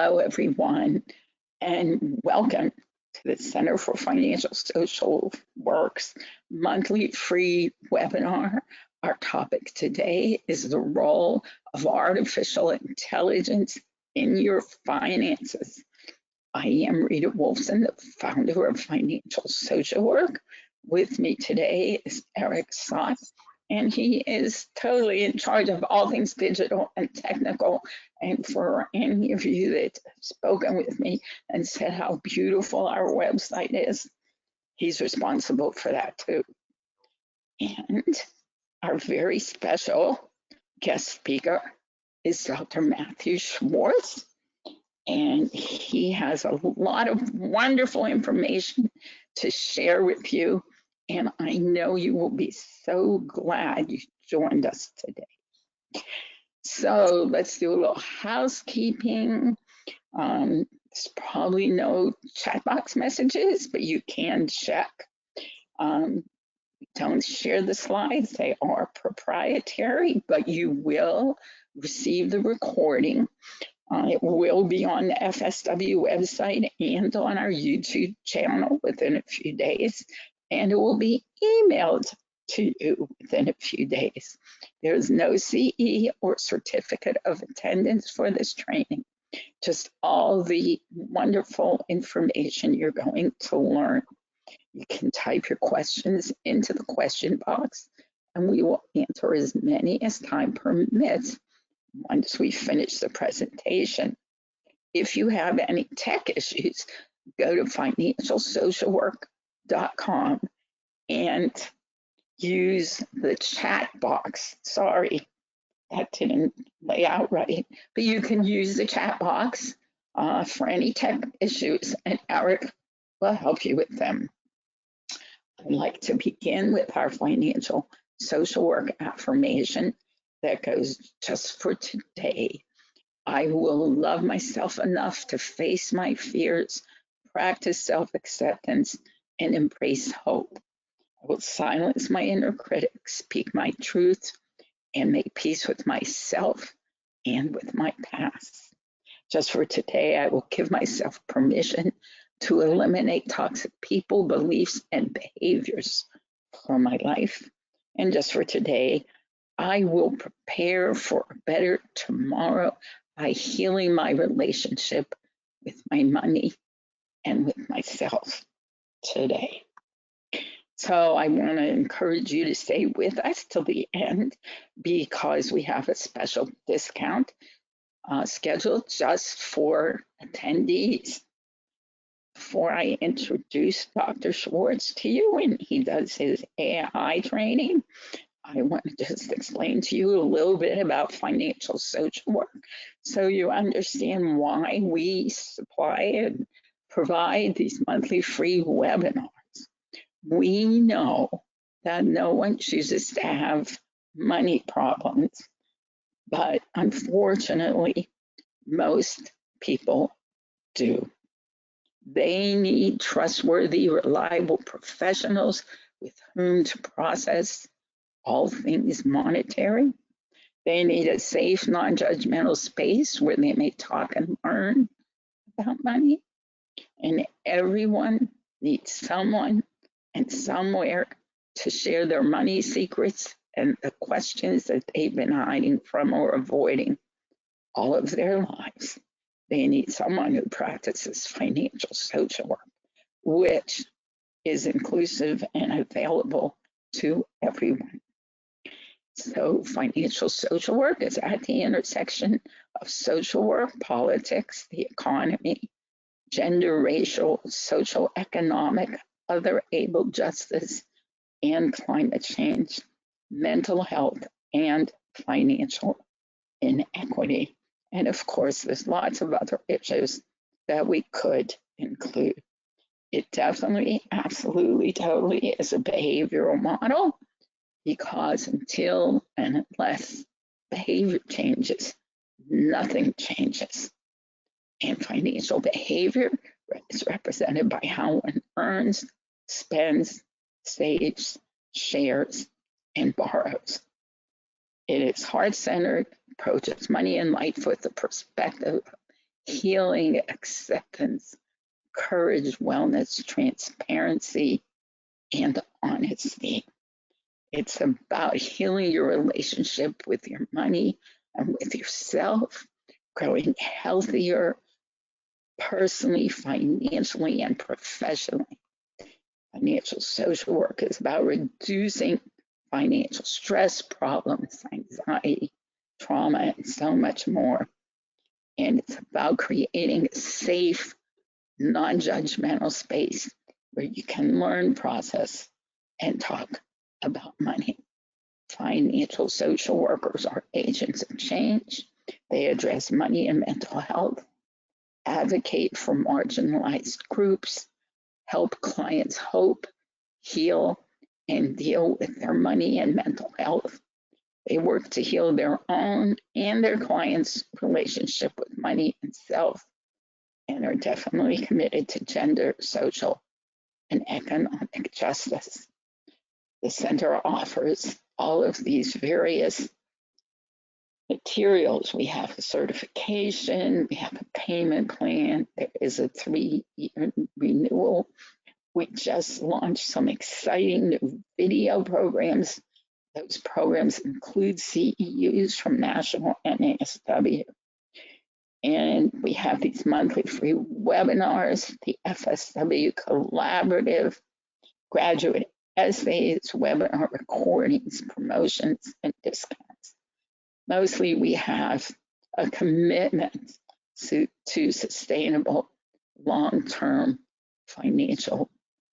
Hello, everyone, and welcome to the Center for Financial Social Work's monthly free webinar. Our topic today is the role of artificial intelligence in your finances. I am Rita Wolfson, the founder of Financial Social Work. With me today is Eric Schatz, and he is totally in charge of all things digital and technical. And for any of you that have spoken with me and said how beautiful our website is, he's responsible for that too. And our very special guest speaker is Dr. Matthew Schwartz, and he has a lot of wonderful information to share with you. And I know you will be so glad you joined us today. So let's do a little housekeeping. There's probably no chat box messages, but you can check. Don't share the slides. They are proprietary, but you will receive the recording. It will be on the FSW website and on our YouTube channel within a few days, and it will be emailed to you within a few days. There's no CE or certificate of attendance for this training, just all the wonderful information you're going to learn. You can type your questions into the question box, and we will answer as many as time permits once we finish the presentation. If you have any tech issues, go to financialsocialwork.com and use the chat box. Sorry, that didn't lay out right, but you can use the chat box for any tech issues, and Eric will help you with them. I'd like to begin with our financial social work affirmation that goes just for today. I will love myself enough to face my fears, practice self-acceptance, and embrace hope. I will silence my inner critic, speak my truth, and make peace with myself and with my past. Just for today, I will give myself permission to eliminate toxic people, beliefs, and behaviors from my life. And just for today, I will prepare for a better tomorrow by healing my relationship with my money and with myself today. So I want to encourage you to stay with us till the end, because we have a special discount scheduled just for attendees. Before I introduce Dr. Schwartz to you when he does his AI training, I want to just explain to you a little bit about financial social work so you understand why we supply and provide these monthly free webinars. We know that no one chooses to have money problems, but unfortunately, most people do. They need trustworthy, reliable professionals with whom to process all things monetary. They need a safe, non-judgmental space where they may talk and learn about money. And everyone needs someone and somewhere to share their money secrets and the questions that they've been hiding from or avoiding all of their lives. They need someone who practices financial social work, which is inclusive and available to everyone. So financial social work is at the intersection of social work, politics, the economy, gender, racial, social, economic, other able justice, and climate change, mental health, and financial inequity. And of course, there's lots of other issues that we could include. It definitely, absolutely, totally is a behavioral model, because until and unless behavior changes, nothing changes. And financial behavior is represented by how one earns, spends, saves, shares, and borrows. It is heart-centered, approaches money and life with the perspective of healing, acceptance, courage, wellness, transparency, and honesty. It's about healing your relationship with your money and with yourself, growing healthier personally, financially, and professionally. Financial social work is about reducing financial stress, problems, anxiety, trauma, and so much more. And it's about creating a safe, non-judgmental space where you can learn, process, and talk about money. Financial social workers are agents of change. They address money and mental health, advocate for marginalized groups, help clients hope, heal, and deal with their money and mental health. They work to heal their own and their clients' relationship with money and self, and are definitely committed to gender, social, and economic justice. The center offers all of these various materials. We have a certification, we have a payment plan, there is a 3-year renewal. We just launched some exciting new video programs. Those programs include CEUs from National NASW. And we have these monthly free webinars, the FSW Collaborative, graduate essays, webinar recordings, promotions, and discounts. Mostly we have a commitment to sustainable long-term financial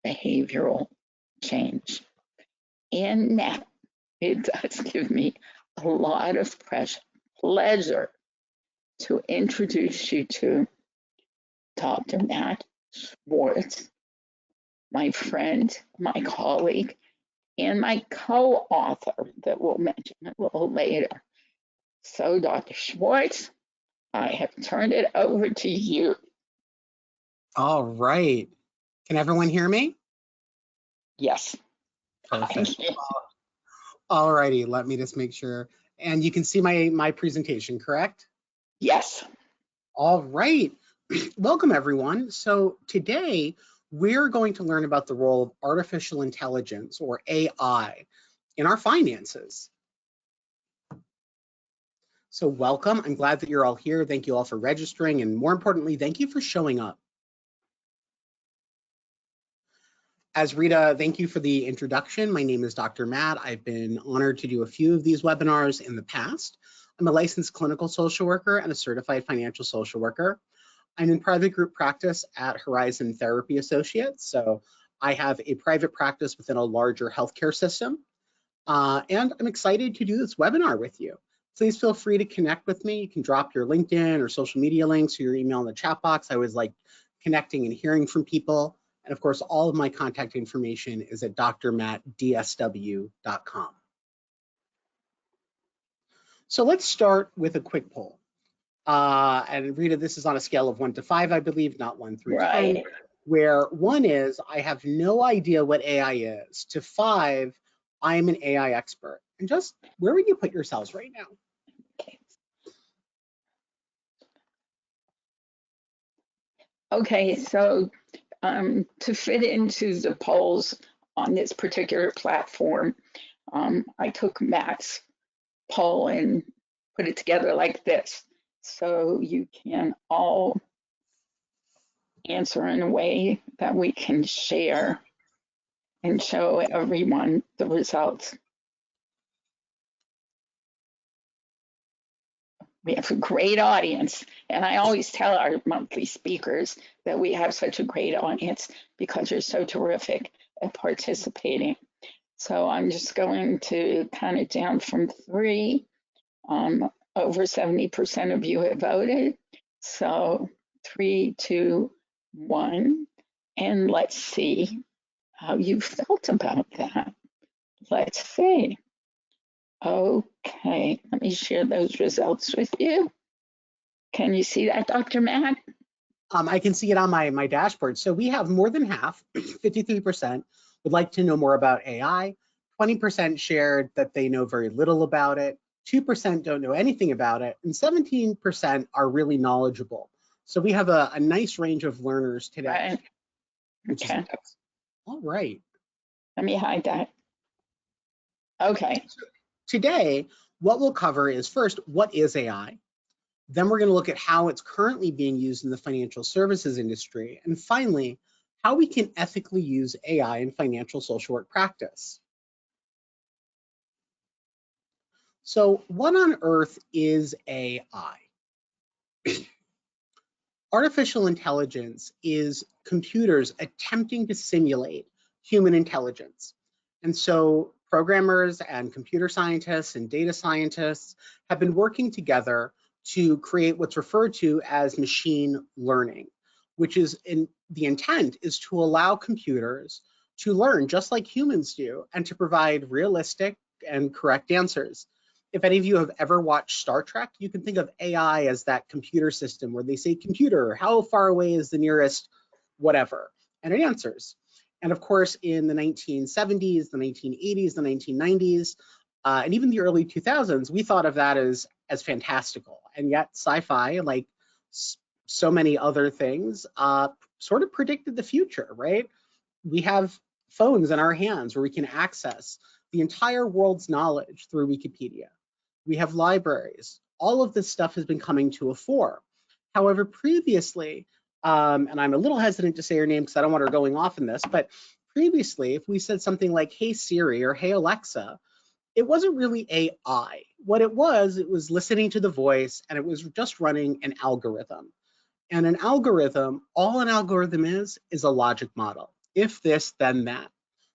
behavioral change. And now it does give me a lot of pleasure to introduce you to Dr. Matt Schwartz, my friend, my colleague, and my co-author that we'll mention a little later. So, Dr. Schwartz, I have turned it over to you. All right. Can everyone hear me? Yes. Perfect. All righty. Let me just make sure. And you can see my presentation, correct? Yes. All right. Welcome, everyone. So today, we're going to learn about the role of artificial intelligence, or AI, in our finances. So welcome. I'm glad that you're all here. Thank you all for registering. And more importantly, thank you for showing up. As Rita, thank you for the introduction. My name is Dr. Matt. I've been honored to do a few of these webinars in the past. I'm a licensed clinical social worker and a certified financial social worker. I'm in private group practice at Horizon Therapy Associates. So I have a private practice within a larger healthcare system. And I'm excited to do this webinar with you. Please feel free to connect with me. You can drop your LinkedIn or social media links or your email in the chat box. I always like connecting and hearing from people. And of course, all of my contact information is at drmattdsw.com. So let's start with a quick poll. And Rita, this is on a scale of 1 to 5, I believe, not 1 through 10, where 1 is, I have no idea what AI is, to 5, I am an AI expert. And just where would you put yourselves right now? Okay, so to fit into the polls on this particular platform, I took Matt's poll and put it together like this. So you can all answer in a way that we can share and show everyone the results. We have a great audience, and I always tell our monthly speakers that we have such a great audience because you're so terrific at participating. So I'm just going to count it down from 3. Over 70% of you have voted. So 3, 2, 1, and let's see how you felt about that. Let's see. Okay, let me share those results with you. Can you see that, Dr. Matt? I can see it on my dashboard. So we have more than half, 53%, would like to know more about AI. 20% shared that they know very little about it. 2% don't know anything about it. And 17% are really knowledgeable. So we have a nice range of learners today, Right. which is Okay. excellent. All right. Let me hide that. Okay. Today, what we'll cover is first, what is AI? Then we're going to look at how it's currently being used in the financial services industry. And finally, how we can ethically use AI in financial social work practice. So what on earth is AI? Artificial intelligence is computers attempting to simulate human intelligence. And so programmers and computer scientists and data scientists have been working together to create what's referred to as machine learning, which is the intent is to allow computers to learn just like humans do and to provide realistic and correct answers. If any of you have ever watched Star Trek, you can think of AI as that computer system where they say, computer, how far away is the nearest whatever? And it answers. And of course, in the 1970s, the 1980s, the 1990s, and even the early 2000s, we thought of that as fantastical. And yet sci-fi, like so many other things, sort of predicted the future, right? We have phones in our hands where we can access the entire world's knowledge through Wikipedia. We have libraries. All of this stuff has been coming to a fore. However, previously, and I'm a little hesitant to say her name because I don't want her going off in this, but previously, if we said something like, hey Siri or hey Alexa, it wasn't really AI. What it was listening to the voice and it was just running an algorithm. And an algorithm, all an algorithm is a logic model. If this, then that.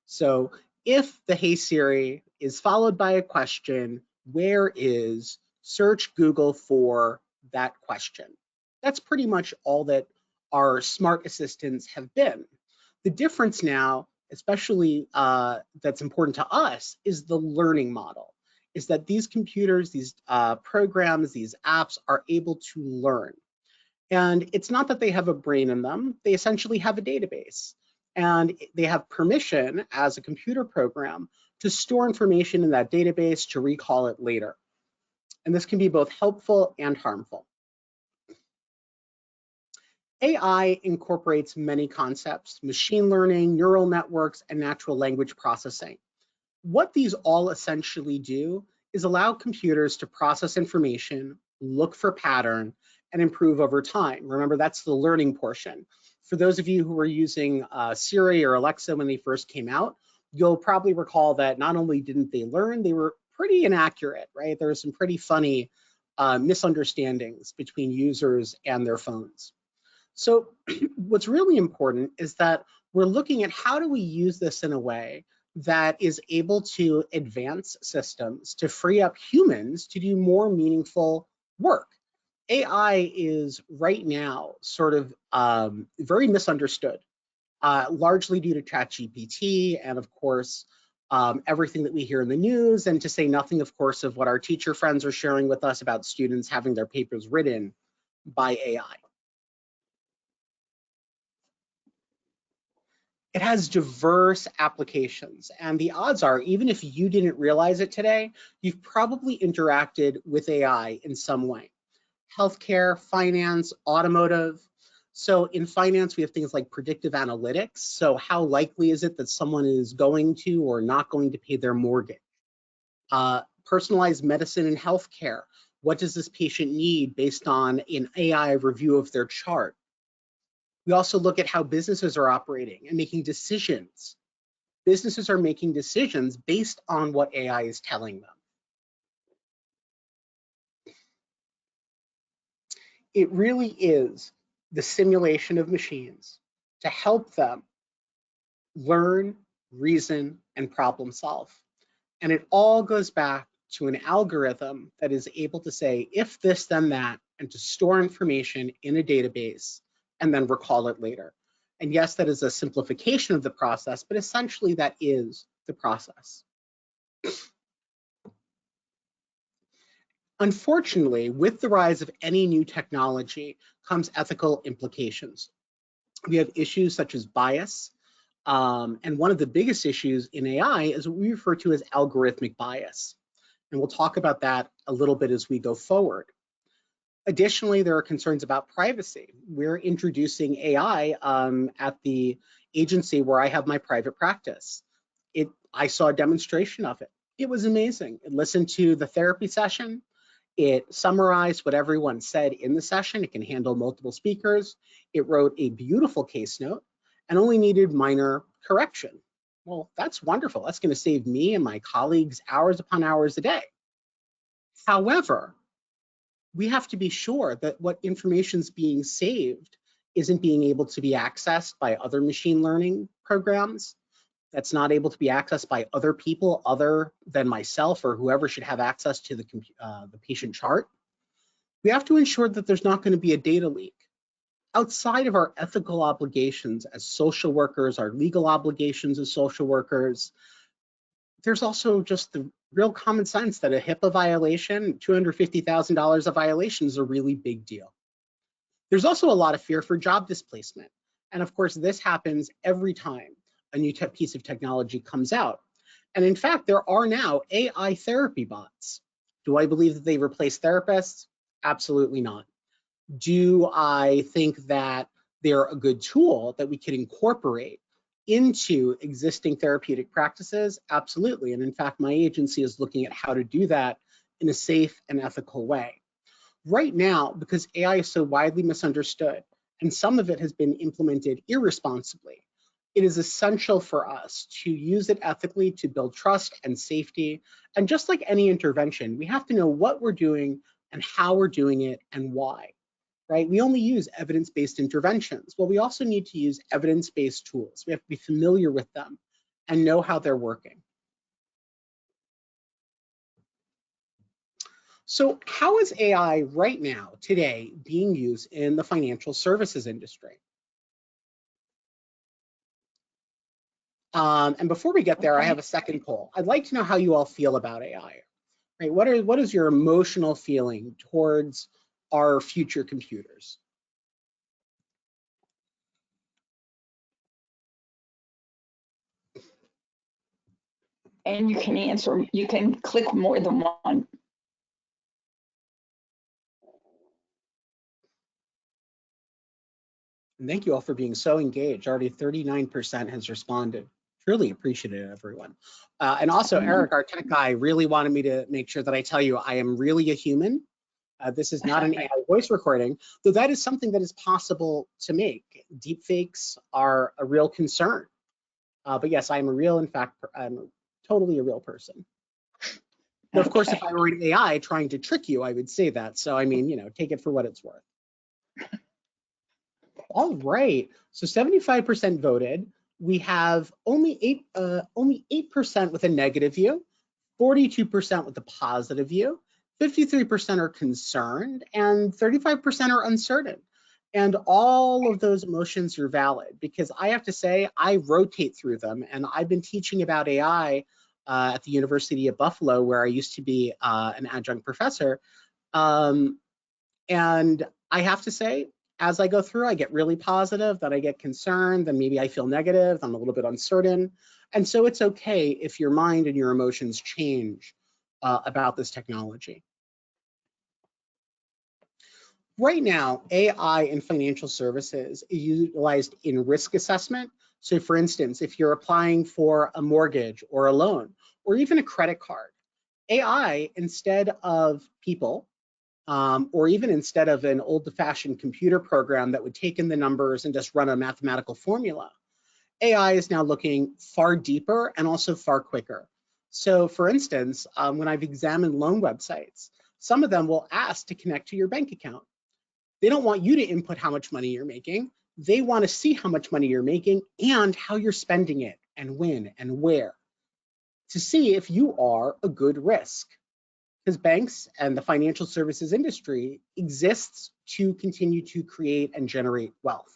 So if the Hey Siri is followed by a question, where is, search Google for that question. That's pretty much all that our smart assistants have been. The difference now, especially that's important to us, is the learning model, is that these computers, these programs, these apps are able to learn. And it's not that they have a brain in them, they essentially have a database. And they have permission as a computer program to store information in that database to recall it later. And this can be both helpful and harmful. AI incorporates many concepts: machine learning, neural networks, and natural language processing. What these all essentially do is allow computers to process information, look for pattern, and improve over time. Remember, that's the learning portion. For those of you who were using Siri or Alexa when they first came out, you'll probably recall that not only didn't they learn, they were pretty inaccurate, right? There were some pretty funny misunderstandings between users and their phones. So what's really important is that we're looking at how do we use this in a way that is able to advance systems to free up humans to do more meaningful work. AI is right now sort of very misunderstood, largely due to ChatGPT and of course, everything that we hear in the news, and to say nothing, of course, of what our teacher friends are sharing with us about students having their papers written by AI. It has diverse applications, and the odds are, even if you didn't realize it today, you've probably interacted with AI in some way. Healthcare, finance, automotive. So in finance, we have things like predictive analytics. So how likely is it that someone is going to or not going to pay their mortgage? Personalized medicine and healthcare. What does this patient need based on an AI review of their chart? We also look at how businesses are operating and making decisions. Businesses are making decisions based on what AI is telling them. It really is the simulation of machines to help them learn, reason, and problem solve. And it all goes back to an algorithm that is able to say, if this, then that, and to store information in a database and then recall it later. And yes, that is a simplification of the process, but essentially that is the process. Unfortunately, with the rise of any new technology comes ethical implications. We have issues such as bias, and one of the biggest issues in AI is what we refer to as algorithmic bias. And we'll talk about that a little bit as we go forward. Additionally, there are concerns about privacy. We're introducing AI at the agency where I have my private practice. I saw a demonstration of it. It was amazing. It listened to the therapy session. It summarized what everyone said in the session. It can handle multiple speakers. It wrote a beautiful case note and only needed minor correction. Well, that's wonderful. That's going to save me and my colleagues hours upon hours a day. However, we have to be sure that what information is being saved isn't being able to be accessed by other machine learning programs, that's not able to be accessed by other people other than myself or whoever should have access to the patient chart. We have to ensure that there's not going to be a data leak. Outside of our ethical obligations as social workers, our legal obligations as social workers, there's also just the real common sense that a HIPAA violation, $250,000 of violation is a really big deal. There's also a lot of fear for job displacement. And of course, this happens every time a new piece of technology comes out. And in fact, there are now AI therapy bots. Do I believe that they replace therapists? Absolutely not. Do I think that they're a good tool that we could incorporate into existing therapeutic practices? Absolutely. And in fact, my agency is looking at how to do that in a safe and ethical way. Right now, because AI is so widely misunderstood and some of it has been implemented irresponsibly, it is essential for us to use it ethically to build trust and safety. And just like any intervention, we have to know what we're doing and how we're doing it and why, right? We only use evidence-based interventions. Well, we also need to use evidence-based tools. We have to be familiar with them and know how they're working. So how is AI right now, today, being used in the financial services industry? And before we get there, I have a second poll. I'd like to know how you all feel about AI. Right? What is your emotional feeling towards our future computers? And you can answer, you can click more than one. And thank you all for being so engaged. Already 39% has responded. Truly appreciate it, everyone. And also, Eric, our tech guy, really wanted me to make sure that I tell you I am really a human. This is not an AI voice recording, though that is something that is possible to make. Deepfakes are a real concern. But yes, I am a real, in fact, I'm totally a real person. Now, of course, if I were an AI trying to trick you, I would say that. So, I mean, you know, take it for what it's worth. All right, so 75% voted. We have only 8% with a negative view, 42% with a positive view, 53% are concerned, and 35% are uncertain. And all of those emotions are valid because I have to say, I rotate through them. And I've been teaching about AI at the University of Buffalo, where I used to be an adjunct professor. And I have to say, as I go through, I get really positive, then I get concerned, then maybe I feel negative, I'm a little bit uncertain. And so it's okay if your mind and your emotions change about this technology. Right now, AI in financial services is utilized in risk assessment. So for instance, if you're applying for a mortgage or a loan, or even a credit card, AI, instead of people, or even instead of an old-fashioned computer program that would take in the numbers and just run a mathematical formula, AI is now looking far deeper and also far quicker. So for instance, when I've examined loan websites, some of them will ask to connect to your bank account. They don't want you to input how much money you're making. They want to see how much money you're making and how you're spending it and when and where to see if you are a good risk. Because banks and the financial services industry exists to continue to create and generate wealth.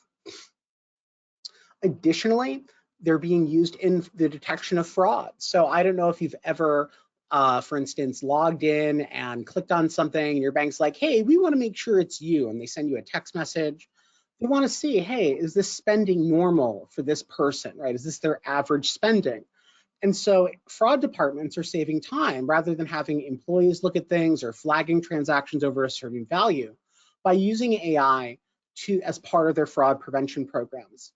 Additionally, they're being used in the detection of fraud. So I don't know if you've ever, for instance, logged in and clicked on something and your bank's like, hey, we want to make sure it's you, and they send you a text message. They want to see, hey, is this spending normal for this person, right? Is this their average spending? And so fraud departments are saving time rather than having employees look at things or flagging transactions over a certain value. by using AI as part of their fraud prevention programs.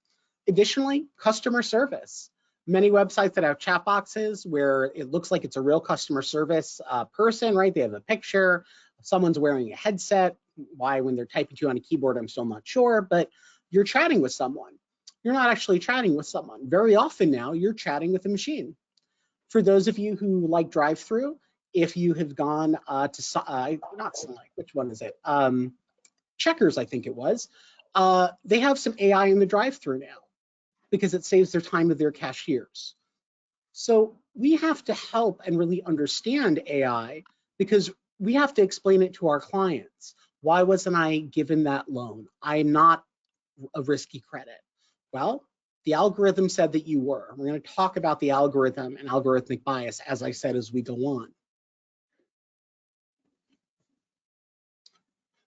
Additionally, customer service. Many websites that have chat boxes where it looks like it's a real customer service person, right? They have a picture, someone's wearing a headset. Why, when they're typing to you on a keyboard, I'm still not sure, but you're chatting with someone. You're not actually chatting with someone. Very often now, you're chatting with a machine. For those of you who like drive-through, if you have gone to, not Sonic, which one is it? Checkers, I think it was. They have some AI in the drive-through now because it saves their time with their cashiers. So we have to help and really understand AI because we have to explain it to our clients. Why wasn't I given that loan? I'm not a risky credit. Well, the algorithm said that you were. We're going to talk about the algorithm and algorithmic bias, as I said, as we go on.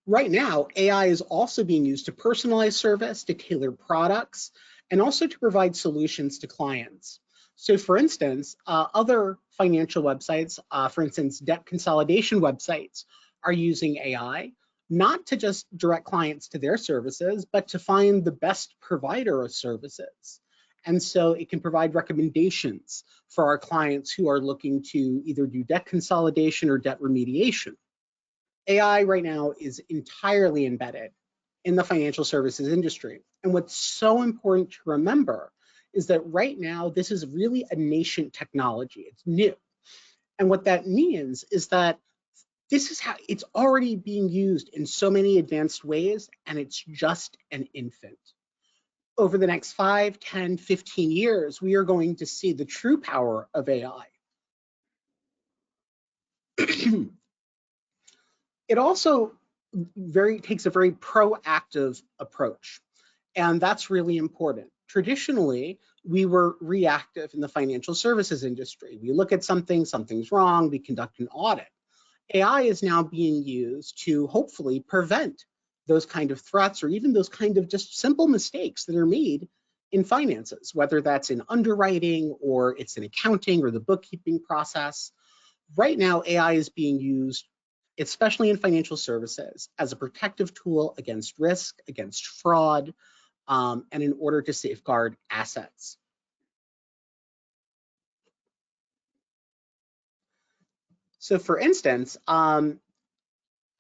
Right now, AI is also being used to personalize service, to tailor products, and also to provide solutions to clients. So for instance, other financial websites, for instance, debt consolidation websites are using AI, not to just direct clients to their services, but to find the best provider of services. And so it can provide recommendations for our clients who are looking to either do debt consolidation or debt remediation. AI right now is entirely embedded in the financial services industry. And what's so important to remember is that right now, this is really a nascent technology. It's new. And what that means is that this is how it's already being used in so many advanced ways, and it's just an infant. Over the next 5, 10, 15 years, we are going to see the true power of AI. It also takes a very proactive approach, and that's really important. Traditionally, we were reactive in the financial services industry. We look at something, something's wrong, we conduct an audit. AI is now being used to hopefully prevent those kind of threats or even those kind of just simple mistakes that are made in finances, whether that's in underwriting or it's in accounting or the bookkeeping process. Right now, AI is being used, especially in financial services, as a protective tool against risk, against fraud, and in order to safeguard assets. So for instance,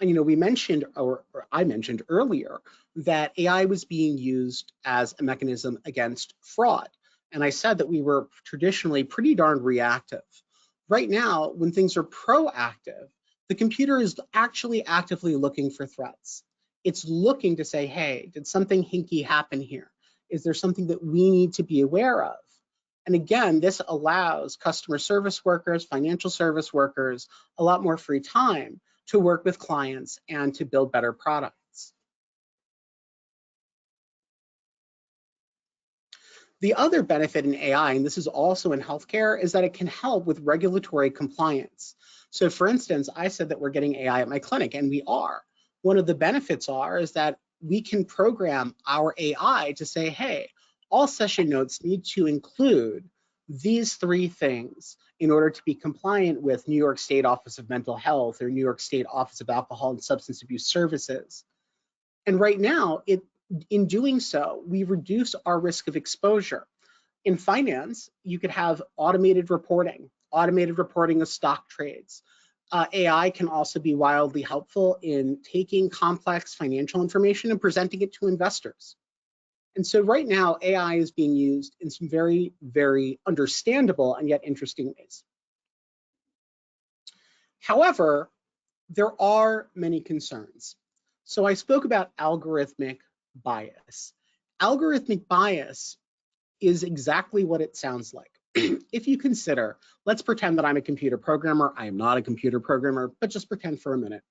we mentioned, or I mentioned earlier, that AI was being used as a mechanism against fraud. And I said that we were traditionally pretty darn reactive. Right now, when things are proactive, the computer is actually actively looking for threats. It's looking to say, hey, did something hinky happen here? Is there something that we need to be aware of? And again, this allows customer service workers, financial service workers, a lot more free time to work with clients and to build better products. The other benefit in AI, and this is also in healthcare, is that it can help with regulatory compliance. So for instance, I said that we're getting AI at my clinic, and we are. One of the benefits is that we can program our AI to say, hey, all session notes need to include these 3 things in order to be compliant with New York State Office of Mental Health or New York State Office of Alcohol and Substance Abuse Services. And right now, in doing so, we reduce our risk of exposure. In finance, you could have automated reporting of stock trades. AI can also be wildly helpful in taking complex financial information and presenting it to investors. And so right now, AI is being used in some very, very understandable and yet interesting ways. However, there are many concerns. So I spoke about algorithmic bias. Algorithmic bias is exactly what it sounds like. If you consider, let's pretend that I'm a computer programmer. I am not a computer programmer, but just pretend for a minute.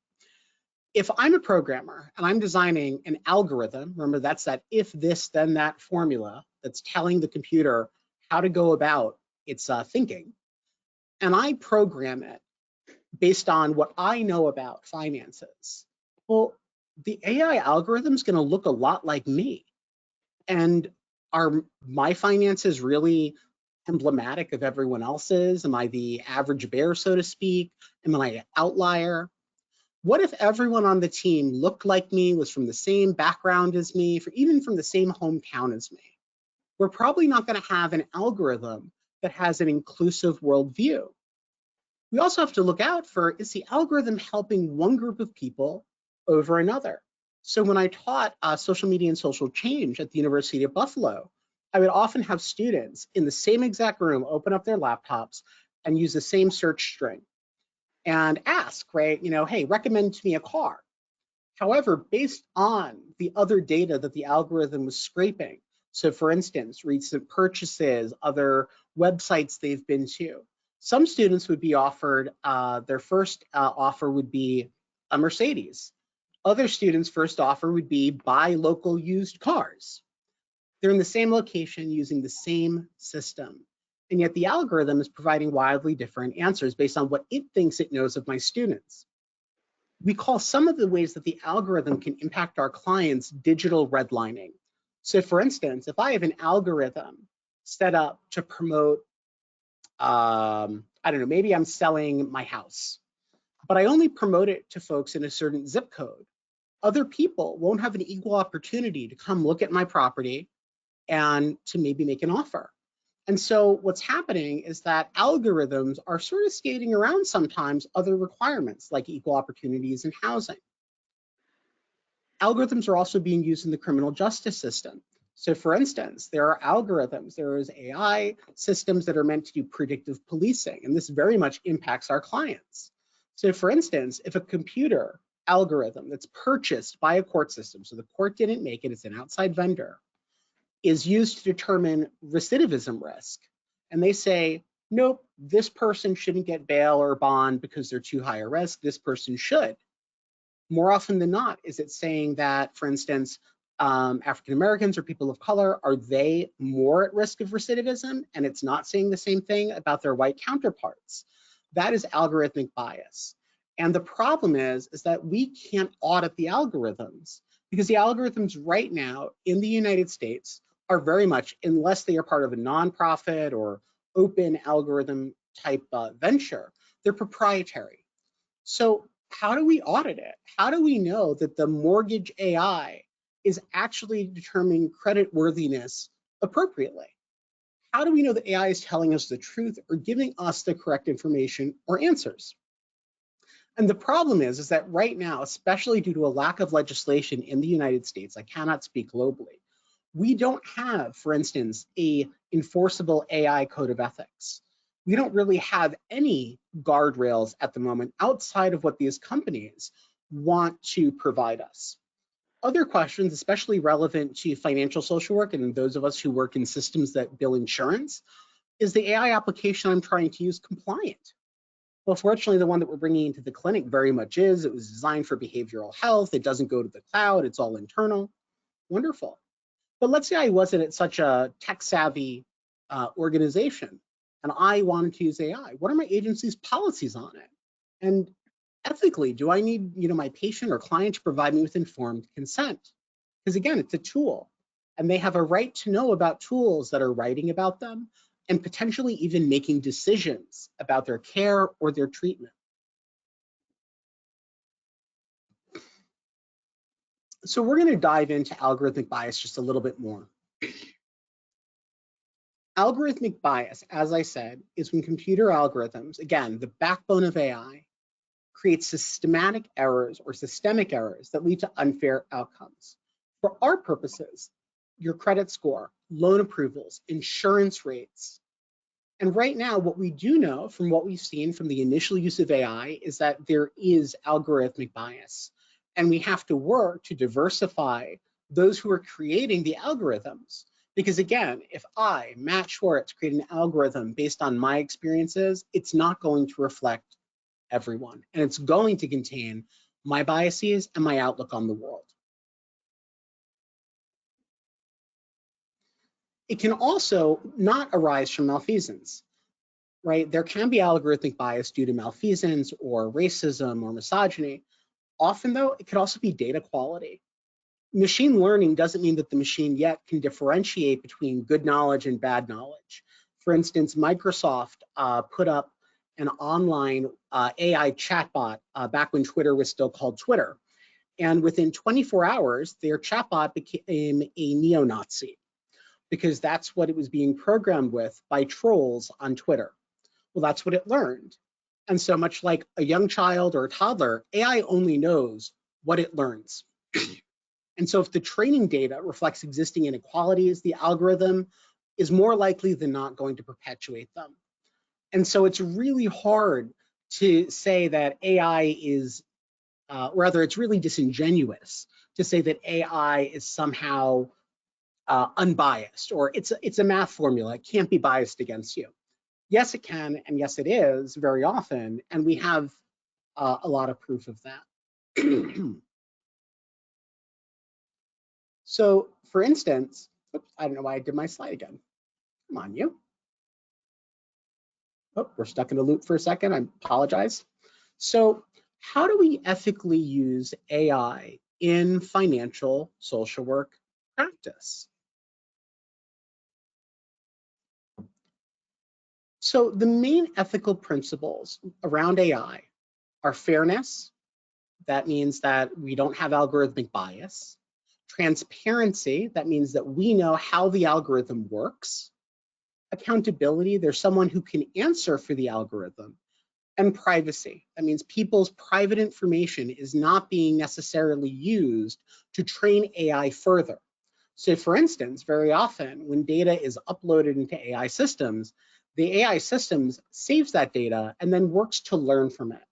If I'm a programmer and I'm designing an algorithm, remember that's that if this, then that formula that's telling the computer how to go about its thinking, and I program it based on what I know about finances, well, the AI algorithm is going to look a lot like me. And are my finances really emblematic of everyone else's? Am I the average bear, so to speak? Am I an outlier? What if everyone on the team looked like me, was from the same background as me, even from the same hometown as me? We're probably not going to have an algorithm that has an inclusive worldview. We also have to look out for, is the algorithm helping one group of people over another? So when I taught social media and social change at the University of Buffalo, I would often have students in the same exact room open up their laptops and use the same search string and ask, right, hey, recommend to me a car. However, based on the other data that the algorithm was scraping, so for instance, recent purchases, other websites they've been to, some students would be offered, their first offer would be a Mercedes. Other students' first offer would be buy local used cars. They're in the same location using the same system. And yet the algorithm is providing wildly different answers based on what it thinks it knows of my students. We call some of the ways that the algorithm can impact our clients digital redlining. So for instance, if I have an algorithm set up to promote, I don't know, maybe I'm selling my house, but I only promote it to folks in a certain zip code. Other people won't have an equal opportunity to come look at my property and to maybe make an offer. And so what's happening is that algorithms are sort of skating around sometimes other requirements like equal opportunities in housing. Algorithms are also being used in the criminal justice system. So for instance, there are algorithms, there is AI systems that are meant to do predictive policing, and this very much impacts our clients. So for instance, if a computer algorithm that's purchased by a court system, so the court didn't make it, it's an outside vendor, is used to determine recidivism risk, and they say, nope, this person shouldn't get bail or bond because they're too high a risk, this person should. More often than not, is it saying that, for instance, African Americans or people of color, are they more at risk of recidivism? And it's not saying the same thing about their white counterparts. That is algorithmic bias. And the problem is that we can't audit the algorithms because the algorithms right now in the United States are very much, unless they are part of a nonprofit or open algorithm type venture, they're proprietary. So how do we audit it? How do we know that the mortgage AI is actually determining credit worthiness appropriately? How do we know that AI is telling us the truth or giving us the correct information or answers? And the problem is that right now, especially due to a lack of legislation in the United States, I cannot speak globally, we don't have, for instance, a enforceable AI code of ethics. We don't really have any guardrails at the moment outside of what these companies want to provide us. Other questions, especially relevant to financial social work and those of us who work in systems that bill insurance, is the AI application I'm trying to use compliant? Well, fortunately, the one that we're bringing into the clinic very much is. It was designed for behavioral health. It doesn't go to the cloud. It's all internal. Wonderful. But let's say I wasn't at such a tech-savvy organization and I wanted to use AI. What are my agency's policies on it? And ethically, do I need my patient or client to provide me with informed consent? Because again, it's a tool and they have a right to know about tools that are writing about them and potentially even making decisions about their care or their treatment. So we're going to dive into algorithmic bias just a little bit more. Algorithmic bias, as I said, is when computer algorithms, again, the backbone of AI, create systematic errors or systemic errors that lead to unfair outcomes. For our purposes, your credit score, loan approvals, insurance rates. And right now, what we do know from what we've seen from the initial use of AI is that there is algorithmic bias. And we have to work to diversify those who are creating the algorithms. Because again, if I, Matt Schwartz, create an algorithm based on my experiences, it's not going to reflect everyone. And it's going to contain my biases and my outlook on the world. It can also not arise from malfeasance, right? There can be algorithmic bias due to malfeasance or racism or misogyny. Often though, it could also be data quality. Machine learning doesn't mean that the machine yet can differentiate between good knowledge and bad knowledge. For instance, Microsoft put up an online AI chatbot back when Twitter was still called Twitter. And within 24 hours, their chatbot became a neo-Nazi because that's what it was being programmed with by trolls on Twitter. Well, that's what it learned. And so much like a young child or a toddler, AI only knows what it learns. And so if the training data reflects existing inequalities, the algorithm is more likely than not going to perpetuate them. And so it's really hard to say that AI is, rather it's really disingenuous to say that AI is somehow unbiased, or it's a math formula, it can't be biased against you. Yes, it can, and yes, it is very often, and we have a lot of proof of that. So for instance, oops, I don't know why I did my slide again. Come on, you. Oh, we're stuck in a loop for a second, I apologize. So how do we ethically use AI in financial social work practice? So the main ethical principles around AI are fairness. That means that we don't have algorithmic bias. Transparency, that means that we know how the algorithm works. Accountability, there's someone who can answer for the algorithm. And privacy, that means people's private information is not being necessarily used to train AI further. So for instance, very often when data is uploaded into AI systems, the AI systems saves that data and then works to learn from it.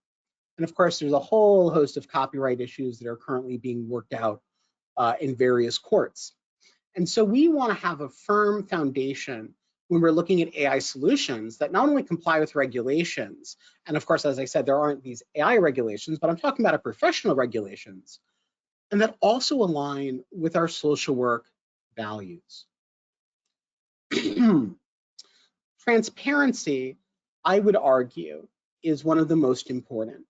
And of course, there's a whole host of copyright issues that are currently being worked out in various courts. And so we want to have a firm foundation when we're looking at AI solutions that not only comply with regulations, and of course, as I said, there aren't these AI regulations, but I'm talking about professional regulations, and that also align with our social work values. Transparency, I would argue, is one of the most important.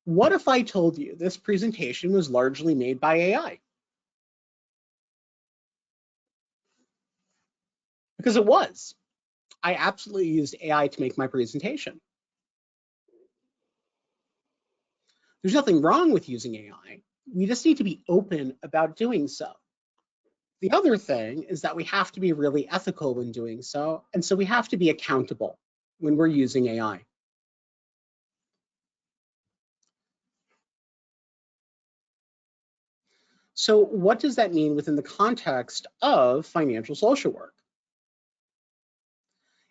What if I told you this presentation was largely made by AI? Because it was. I absolutely used AI to make my presentation. There's nothing wrong with using AI. We just need to be open about doing so. The other thing is that we have to be really ethical when doing so, and so we have to be accountable when we're using AI. So what does that mean within the context of financial social work?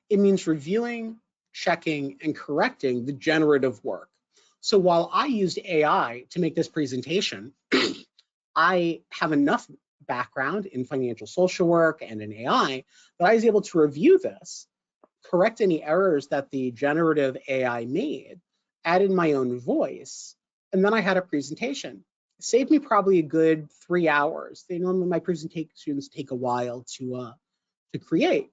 It means reviewing, checking, and correcting the generative work. So while I used AI to make this presentation, I have enough background in financial social work and in AI that I was able to review this, correct any errors that the generative AI made, add in my own voice, and then I had a presentation. It saved me probably a good 3 hours. Normally my presentations take a while to create.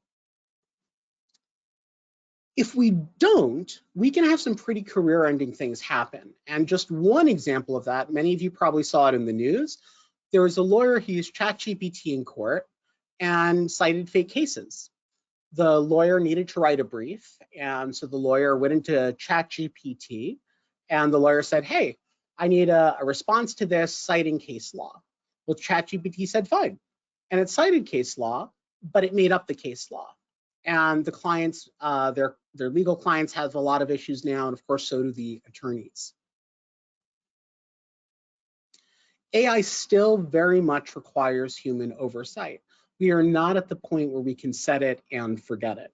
If we don't, we can have some pretty career-ending things happen. And just one example of that, many of you probably saw it in the news. There was a lawyer who used ChatGPT in court and cited fake cases. The lawyer needed to write a brief, and so the lawyer went into ChatGPT, and the lawyer said, hey, I need a response to this citing case law. Well, ChatGPT said, fine. And it cited case law, but it made up the case law. And the clients, their legal clients have a lot of issues now, and of course, so do the attorneys. AI still very much requires human oversight. We are not at the point where we can set it and forget it.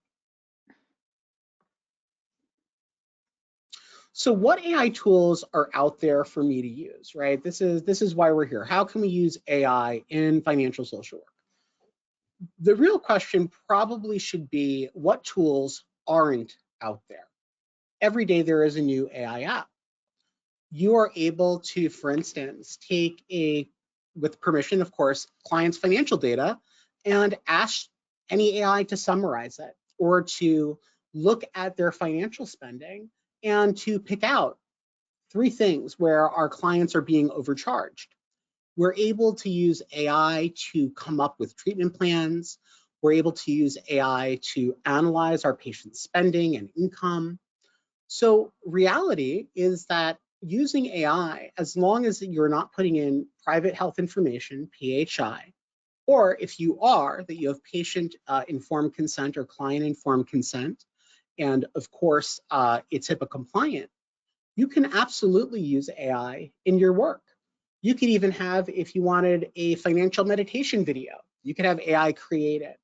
So what AI tools are out there for me to use, right? This is why we're here. How can we use AI in financial social work? The real question probably should be, what tools aren't out there? Every day there is a new AI app. You are able to, for instance, take with permission, of course, client's financial data and ask any AI to summarize it, or to look at their financial spending and to pick out 3 things where our clients are being overcharged. We're able to use AI to come up with treatment plans. We're able to use AI to analyze our patients' spending and income. So reality is that using AI, as long as you're not putting in private health information, PHI, or if you are, that you have patient informed consent or client informed consent, and of course, it's HIPAA compliant, you can absolutely use AI in your work. You could even have, if you wanted a financial meditation video, you could have AI create it.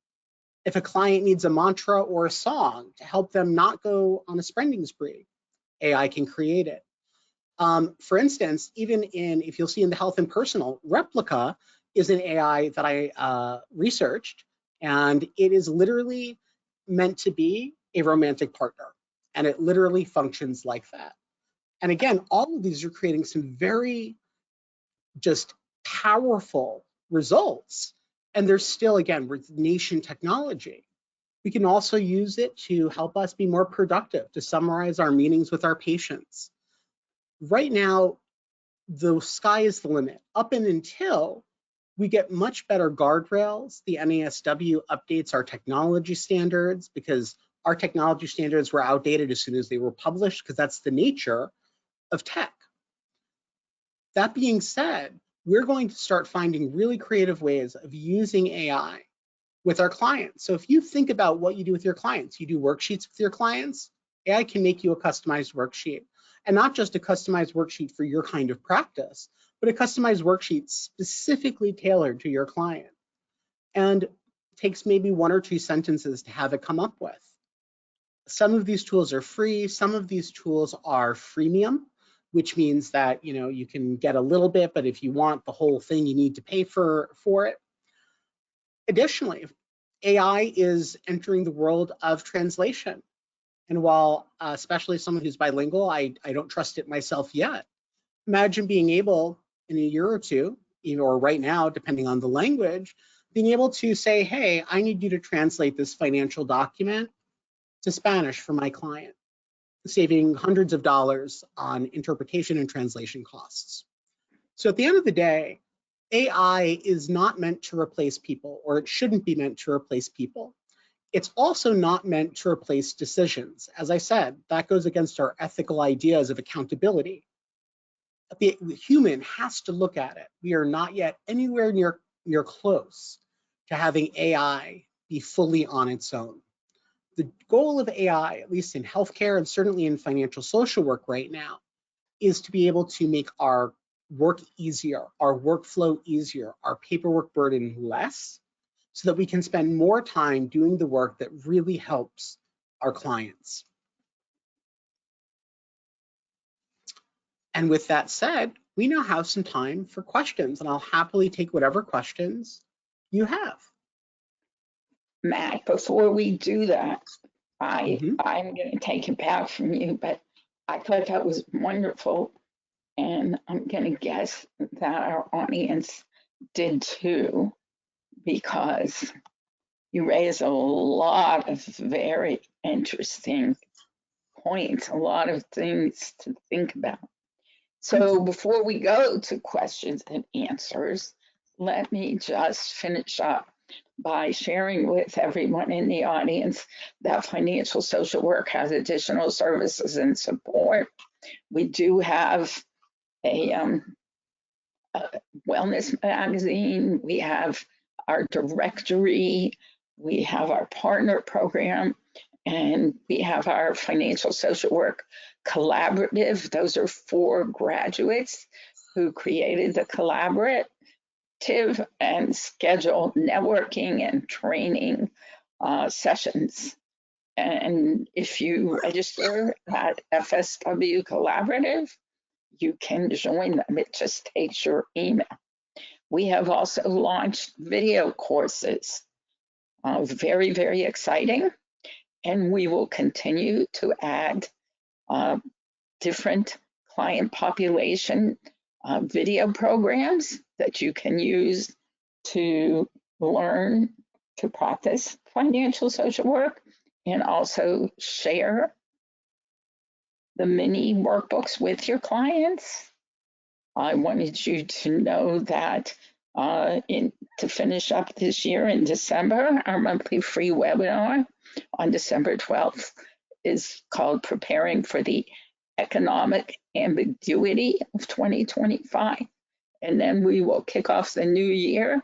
If a client needs a mantra or a song to help them not go on a spending spree, AI can create it. For instance, even if you'll see in the health and personal, Replica is an AI that I researched, and it is literally meant to be a romantic partner, and it literally functions like that. And again, all of these are creating some very just powerful results. And there's still, again, with nation technology. We can also use it to help us be more productive, to summarize our meetings with our patients. Right now, the sky is the limit. Up and until we get much better guardrails, the NASW updates our technology standards, because our technology standards were outdated as soon as they were published, because that's the nature of tech. That being said, we're going to start finding really creative ways of using AI with our clients. So if you think about what you do with your clients, you do worksheets with your clients, AI can make you a customized worksheet. And not just a customized worksheet for your kind of practice, but a customized worksheet specifically tailored to your client. And it takes maybe 1 or 2 sentences to have it come up with. Some of these tools are free, some of these tools are freemium, which means that you can get a little bit, but if you want the whole thing, you need to pay for it. Additionally, AI is entering the world of translation. And while, especially someone who's bilingual, I don't trust it myself yet. Imagine being able, in a year or two, or right now, depending on the language, being able to say, hey, I need you to translate this financial document to Spanish for my client, saving hundreds of dollars on interpretation and translation costs. So at the end of the day, AI is not meant to replace people, or it shouldn't be meant to replace people. It's also not meant to replace decisions. As I said, that goes against our ethical ideas of accountability. The human has to look at it. We are not yet anywhere near close to having AI be fully on its own. The goal of AI, at least in healthcare and certainly in financial social work right now, is to be able to make our work easier, our workflow easier, our paperwork burden less, so that we can spend more time doing the work that really helps our clients. And with that said, we now have some time for questions, and I'll happily take whatever questions you have. Matt, before we do that, I'm going to take it back from you, but I thought that was wonderful. And I'm going to guess that our audience did too, because you raise a lot of very interesting points, a lot of things to think about. So before we go to questions and answers, let me just finish up by sharing with everyone in the audience that financial social work has additional services and support. We do have a wellness magazine, we have our directory, we have our partner program, and we have our financial social work collaborative. Those are 4 graduates who created the collaborative and schedule networking and training sessions. And if you register at FSW Collaborative, you can join them. It just takes your email. We have also launched video courses, very, very exciting. And we will continue to add different client population video programs that you can use to learn to practice financial social work, and also share the mini workbooks with your clients. I wanted you to know that To finish up this year in December, our monthly free webinar on December 12th is called Preparing for the Economic Ambiguity of 2025. And then we will kick off the new year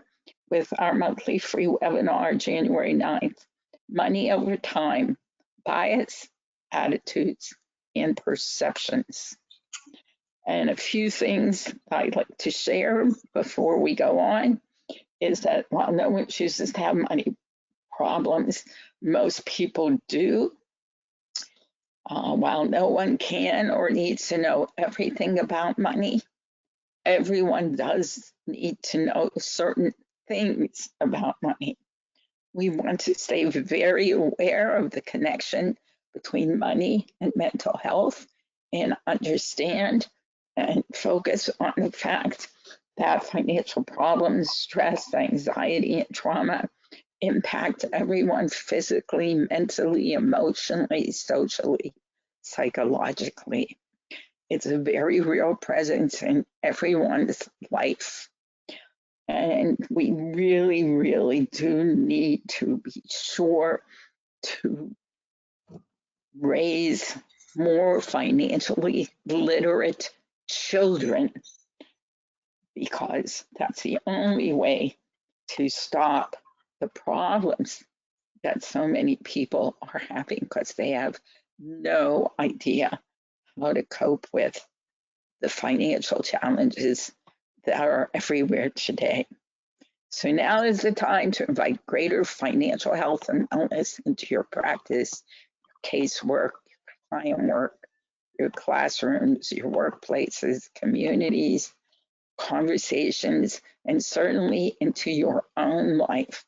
with our monthly free webinar, January 9th, Money Over Time, Bias, Attitudes, and Perceptions. And a few things I'd like to share before we go on is that while no one chooses to have money problems, most people do. While no one can or needs to know everything about money, everyone does need to know certain things about money. We want to stay very aware of the connection between money and mental health and understand and focus on the fact that financial problems, stress, anxiety, and trauma impact everyone physically, mentally, emotionally, socially, psychologically. It's a very real presence in everyone's life. And we really, really do need to be sure to raise more financially literate children, because that's the only way to stop the problems that so many people are having, because they have no idea how to cope with the financial challenges that are everywhere today. So now is the time to invite greater financial health and wellness into your practice, your casework, your client work, your classrooms, your workplaces, communities, conversations, and certainly into your own life.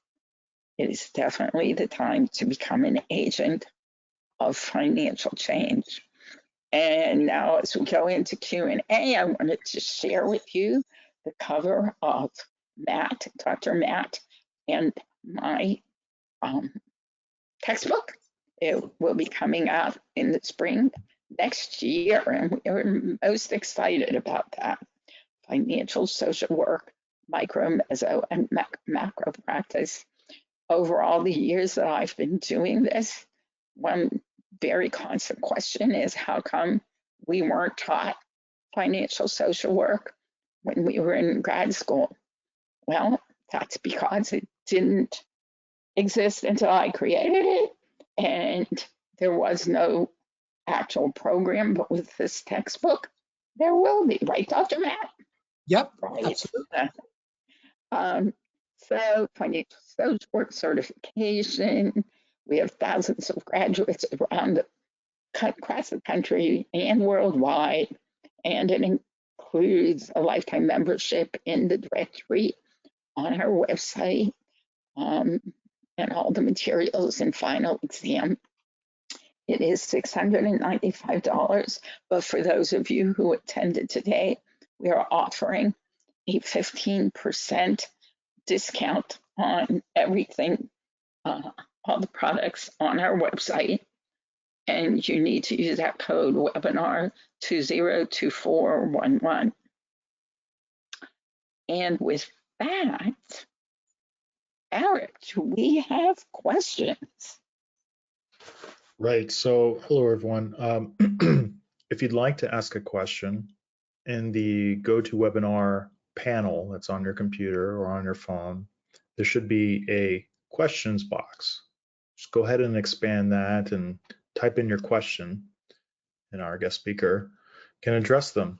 It is definitely the time to become an agent of financial change. And now as we go into Q&A, I wanted to share with you the cover of Dr. Matt, and my textbook. It will be coming out in the spring next year, and we're most excited about that. Financial social work, micro, meso, and macro practice. Over all the years that I've been doing this, one very constant question is, how come we weren't taught financial social work when we were in grad school? Well, that's because it didn't exist until I created it, and there was no actual program. But with this textbook, there will be, right, Dr. Matt? Yep, Right. absolutely. So financial social work certification. We have thousands of graduates across the country and worldwide, and it includes a lifetime membership in the directory on our website, and all the materials and final exam. It is $695, but for those of you who attended today, we are offering a 15% discount on everything, all the products on our website. And you need to use that code webinar 202411. And with that, Eric, do we have questions? Right. So, hello, everyone. If you'd like to ask a question in the GoToWebinar panel that's on your computer or on your phone, there should be a questions box. Just go ahead and expand that and type in your question, and our guest speaker can address them.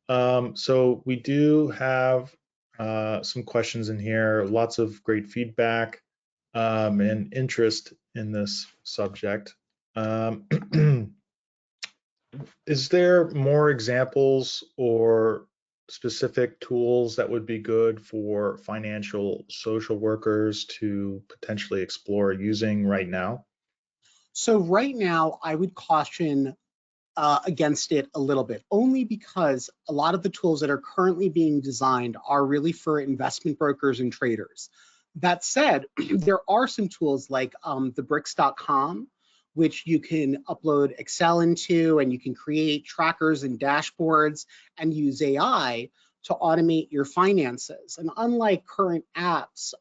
So we do have some questions in here, lots of great feedback and interest in this subject. Is there more examples or specific tools that would be good for financial social workers to potentially explore using right now? So right now, I would caution against it a little bit, only because a lot of the tools that are currently being designed are really for investment brokers and traders. That said, there are some tools like thebricks.com, which you can upload Excel into, and you can create trackers and dashboards and use AI to automate your finances. And unlike current apps,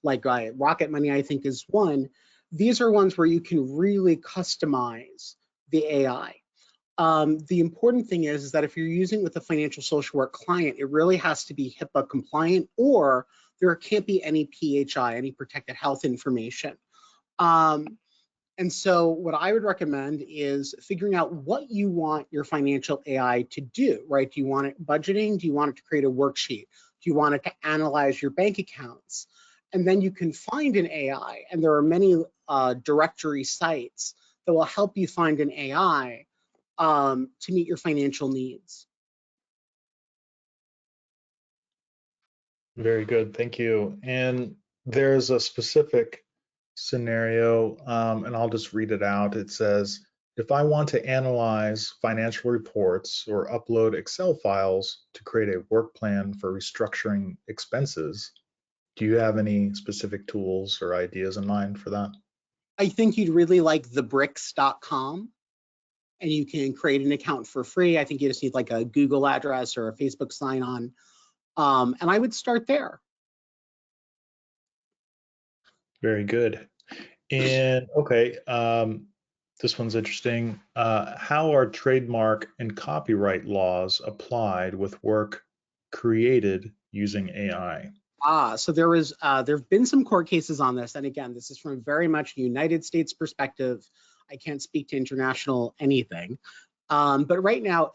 like Rocket Money, I think is one, these are ones where you can really customize the AI. The important thing is that if you're using it with a financial social work client, it really has to be HIPAA compliant, or there can't be any PHI, any protected health information. And so what I would recommend is figuring out what you want your financial AI to do, right? Do you want it budgeting? Do you want it to create a worksheet? Do you want it to analyze your bank accounts? And then you can find an AI, and there are many directory sites that will help you find an AI to meet your financial needs. Very good, thank you. And there's a specific scenario, and I'll just read it out. It says, if I want to analyze financial reports or upload Excel files to create a work plan for restructuring expenses, do you have any specific tools or ideas in mind for that? I think you'd really like thebricks.com, and you can create an account for free. I think you just need like a Google address or a Facebook sign on. And I would start there. Very good. And okay, this one's interesting. How are trademark and copyright laws applied with work created using AI? So there have been some court cases on this, and again, this is from very much a United States perspective. I can't speak to international anything, but right now,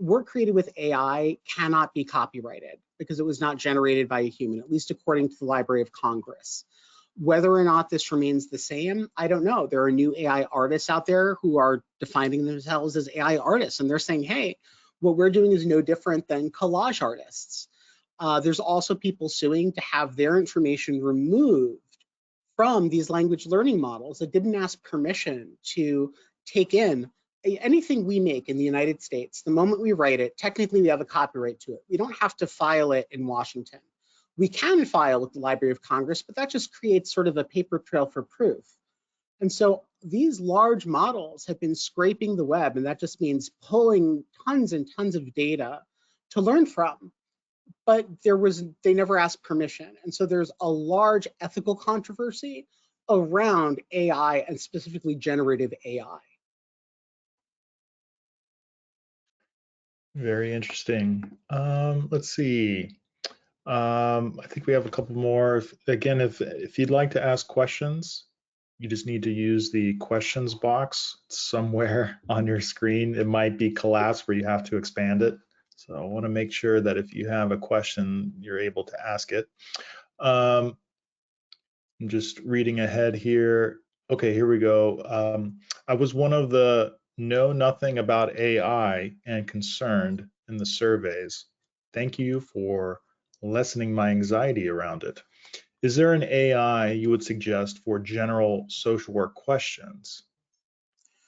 work created with AI cannot be copyrighted because it was not generated by a human, at least according to the Library of Congress. Whether or not this remains the same, I don't know. There are new AI artists out there who are defining themselves as AI artists, and they're saying, hey, what we're doing is no different than collage artists. There's also people suing to have their information removed from these language learning models that didn't ask permission to take in anything we make in the United States. The moment we write it, technically we have a copyright to it. We don't have to file it in Washington. We can file with the Library of Congress, but that just creates sort of a paper trail for proof. And so these large models have been scraping the web, and that just means pulling tons and tons of data to learn from. But they never asked permission. And so there's a large ethical controversy around AI, and specifically generative AI. Very interesting. Let's see. I think we have a couple more. If you'd like to ask questions, you just need to use the questions box somewhere on your screen. It might be collapsed where you have to expand it. So I want to make sure that if you have a question, you're able to ask it. I'm just reading ahead here. Okay, here we go. I was one of the know nothing about AI and concerned in the surveys. Thank you for lessening my anxiety around it. Is there an AI you would suggest for general social work questions?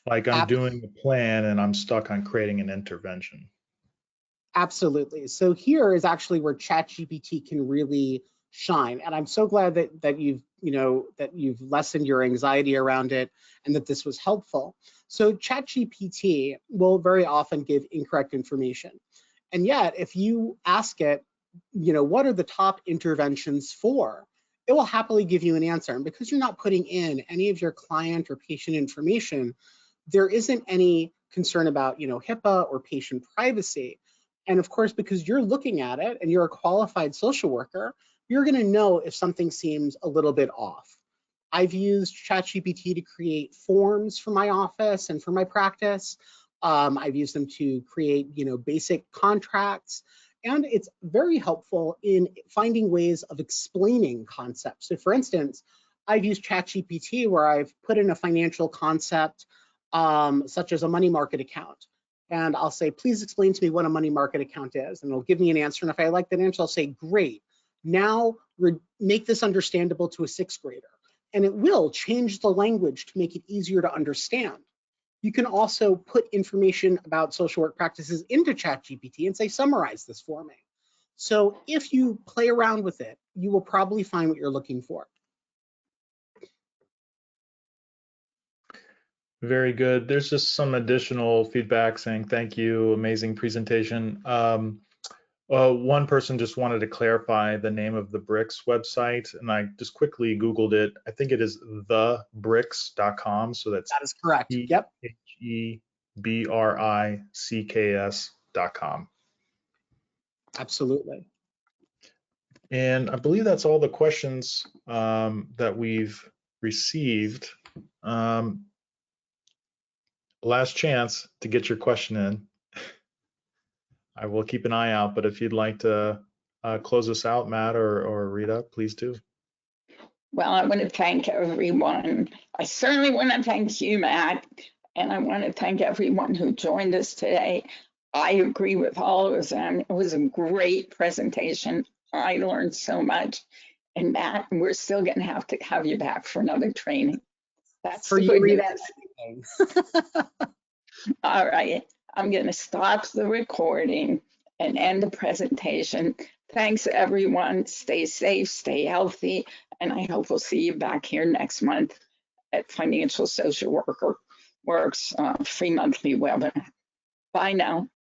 Like I'm doing a plan and I'm stuck on creating an intervention. Absolutely. So here is actually where ChatGPT can really shine. And I'm so glad that you've lessened your anxiety around it and that this was helpful. So ChatGPT will very often give incorrect information. And yet, if you ask it, what are the top interventions for? It will happily give you an answer. And because you're not putting in any of your client or patient information, there isn't any concern about, HIPAA or patient privacy. And of course, because you're looking at it and you're a qualified social worker, you're going to know if something seems a little bit off. I've used ChatGPT to create forms for my office and for my practice. I've used them to create, basic contracts. And it's very helpful in finding ways of explaining concepts. So for instance, I've used ChatGPT where I've put in a financial concept, such as a money market account. And I'll say, please explain to me what a money market account is. And it'll give me an answer. And if I like that answer, I'll say, great. Now make this understandable to a sixth grader. And it will change the language to make it easier to understand. You can also put information about social work practices into ChatGPT and say, summarize this for me. So if you play around with it, you will probably find what you're looking for. Very good. There's just some additional feedback saying thank you, amazing presentation. One person just wanted to clarify the name of the BRICS website, and I just quickly Googled it. I think it is thebricks.com. So that's That is correct. Yep. THEBRICKS.com. Absolutely. And I believe that's all the questions that we've received. Last chance to get your question in. I will keep an eye out, but if you'd like to close us out, Matt or Rita, please do. Well, I want to thank everyone. I certainly want to thank you, Matt, and I want to thank everyone who joined us today. I agree with all of them. It was a great presentation. I learned so much. And Matt, we're still going to have you back for another training. That's For the you, good Rita. news. All right, I'm going to stop the recording and end the presentation. Thanks, everyone. Stay safe, stay healthy, and I hope we'll see you back here next month at Financial Social Worker Works free monthly webinar. Bye now.